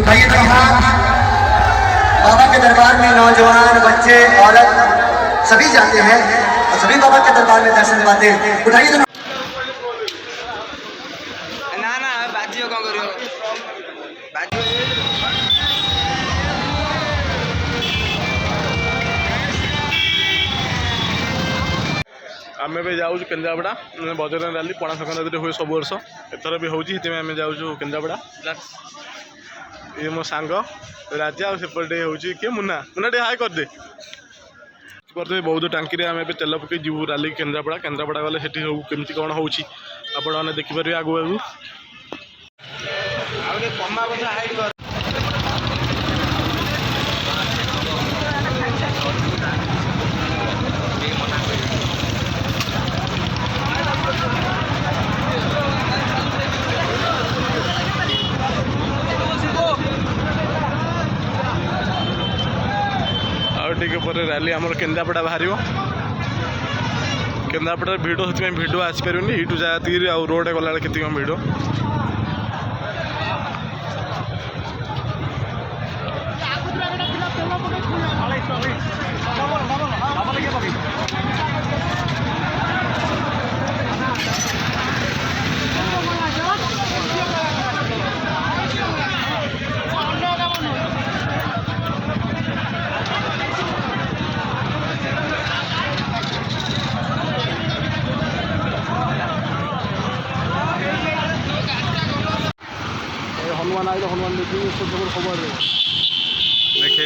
उठाइए तो हाथ। बाबा के दरबार में नौजवान, बच्चे, औरत सभी जाते हैं और सभी बाबा के दरबार में दर्शन पाते हैं। उठाइए तो ना ना बाजियो कौन करियो बाजियो आम भी जाऊँ केन्द्रापड़ा बजरंग रैली पणा संक्रांति हुए सब वर्ष एथर भी होती आम जाऊँ केन्द्रापड़ा। ये मो सांग राजा और सेपटे हूँ किए मुना मुना टे हाय करदे करदे बहुत टांकी आम ए तेल पकई जीव रैली केन्द्रापड़ा। केन्द्रापड़ा गले से केमती कौन हो देखिपारे आगू आगू रैली आमर केन्द्रापड़ा बाहर केन्द्रापड़ा भिड से भिड आसपारे यू जाती रोड गला के भिड हनुमान आए हनुमान देखिए खबर देखे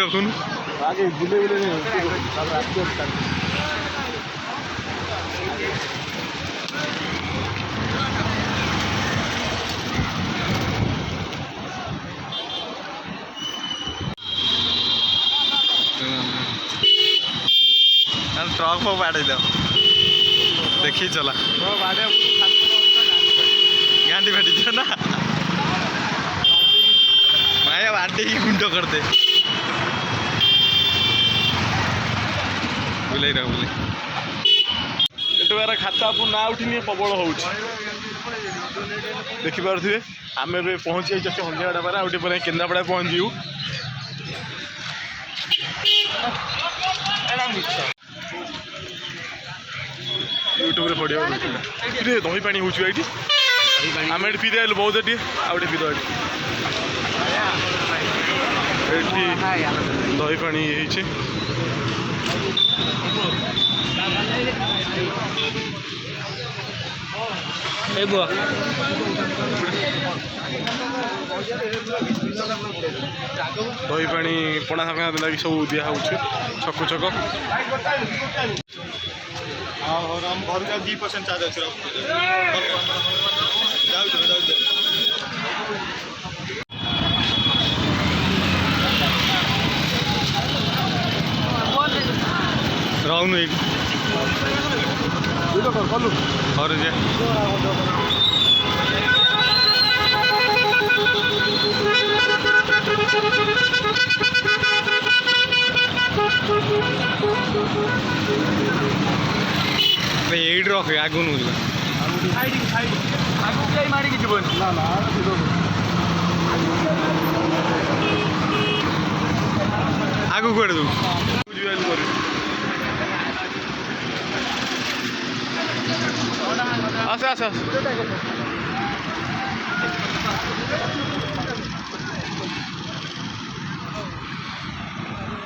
रखुन आगे बुले बुले ट्रक बाड़े दो देखी चला गांधी बैठी ना माया बाटे ही गुंडो कर दे बुले बुले एटार खाता आपको ना उठिनी प्रबल हो देखिपे आम ए पहुँची जाइए हंदिया डाबार आउटे पर केन्द्रापड़ा पहुँचू यूट्यूब पड़ा दही पानी हो आम ये पीदे आलु बहुत आउटे पीद दही पानी दही पानी पणा संक्रांति लगी सब दिया छक छक घर 2% चार्ज अच्छे रहनु घर जे एड रखे आगु नु मारिक जीवन आगु कड़े दू आस आस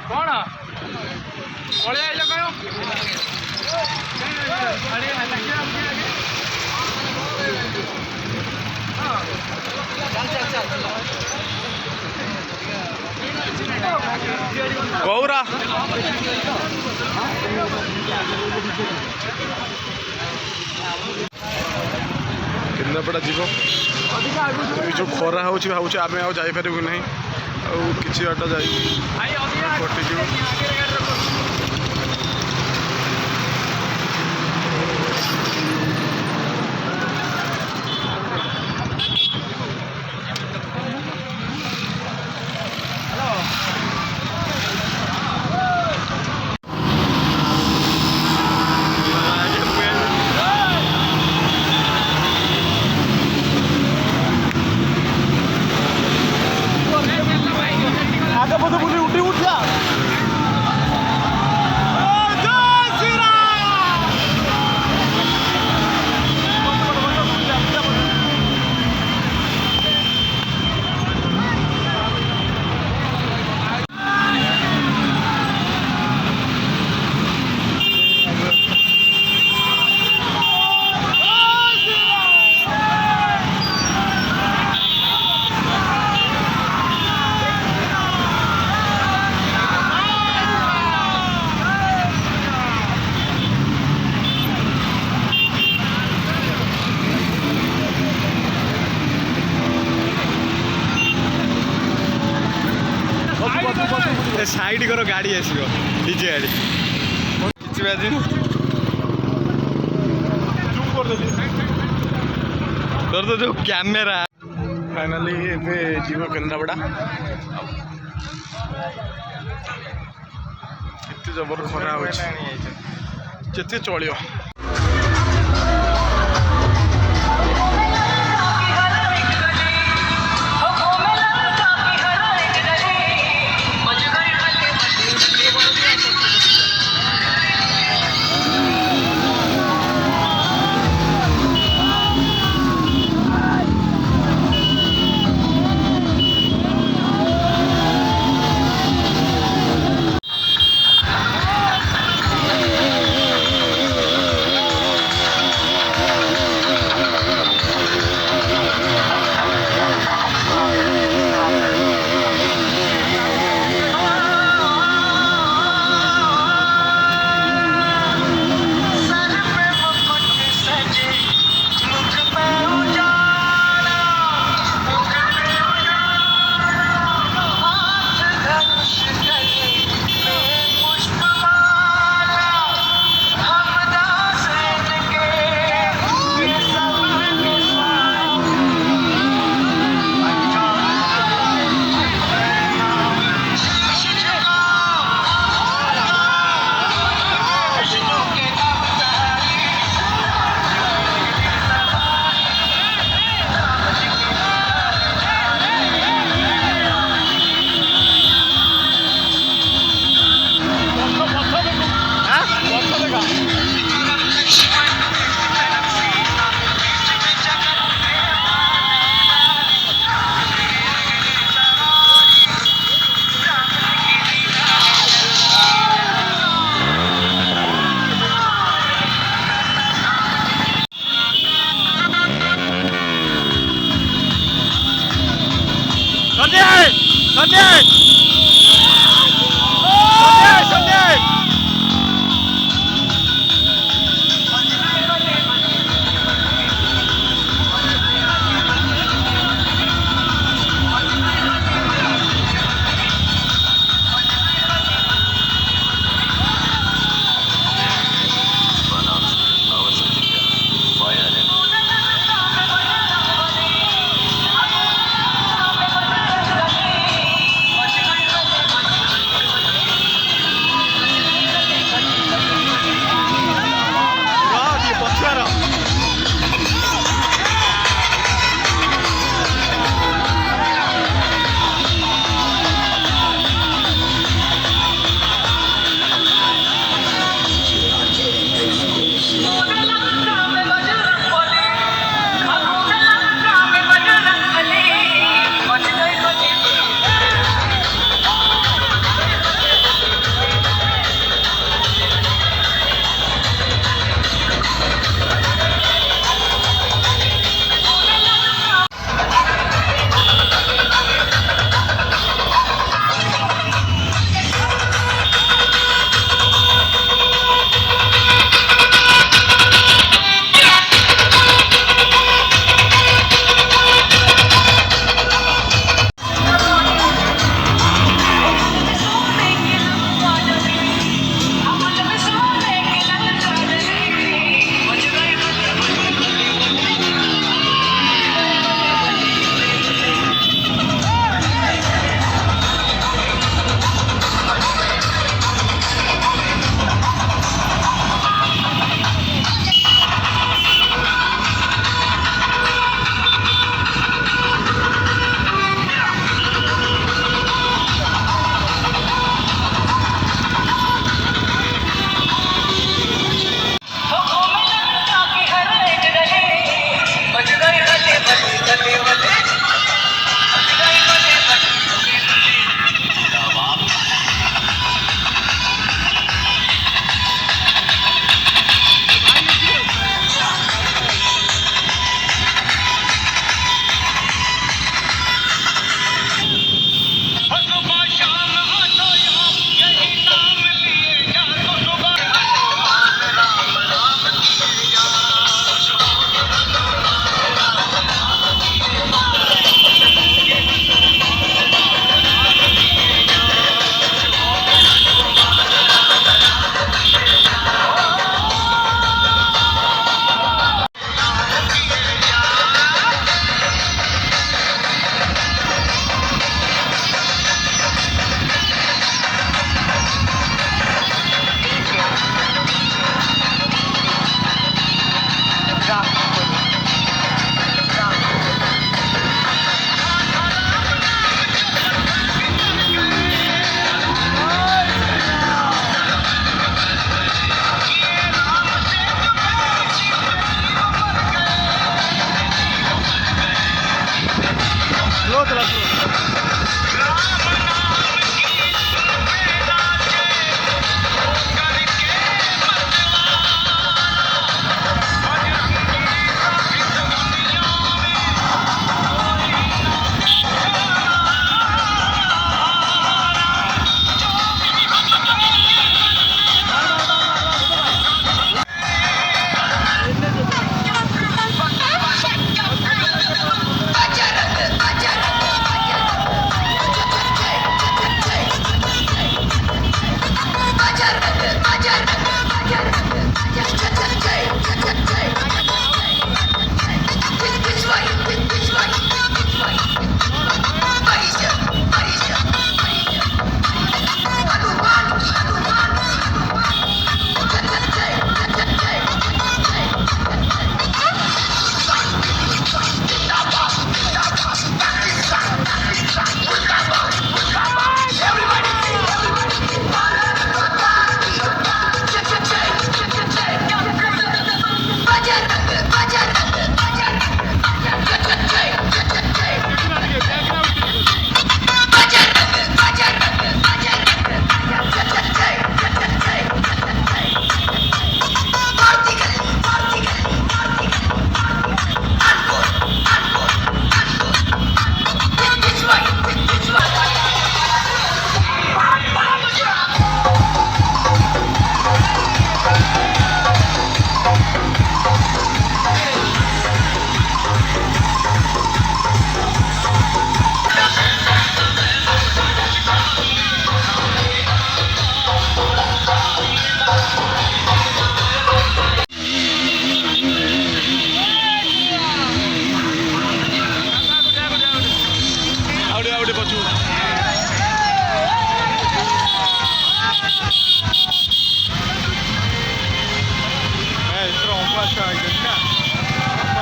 कौन पड़े आइल कह गौरा केन्द्रापड़ा जीव जो खरा हो भावुँ आम आईपारू ना कि बाट जा साइड कर गाड़ी आसो डीजे गाड़ी किसी बाजी तोर तो जो कैमेरा फाइनाली एबे जीव केन्द्रापड़ा केते जबर खरा होते चलियो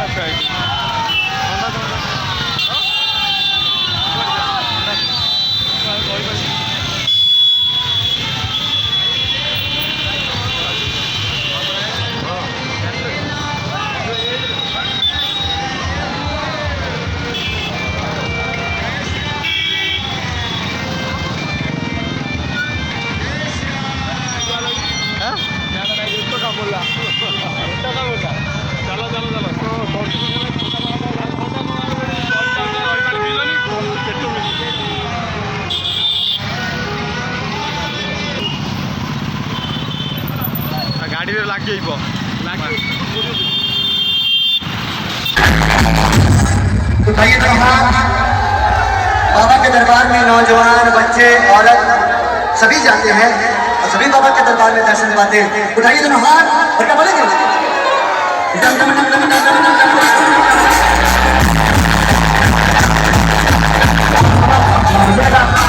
अच्छा गाड़ी में लगे उठाइए तो हाथ। बाबा के दरबार में नौजवान बच्चे औरत सभी जाते हैं और सभी बाबा के दरबार में दर्शन पाते हैं। उठाइए दोनों हाथ और क्या बोलेंगे? डम डम डम डम डम डम डम डम।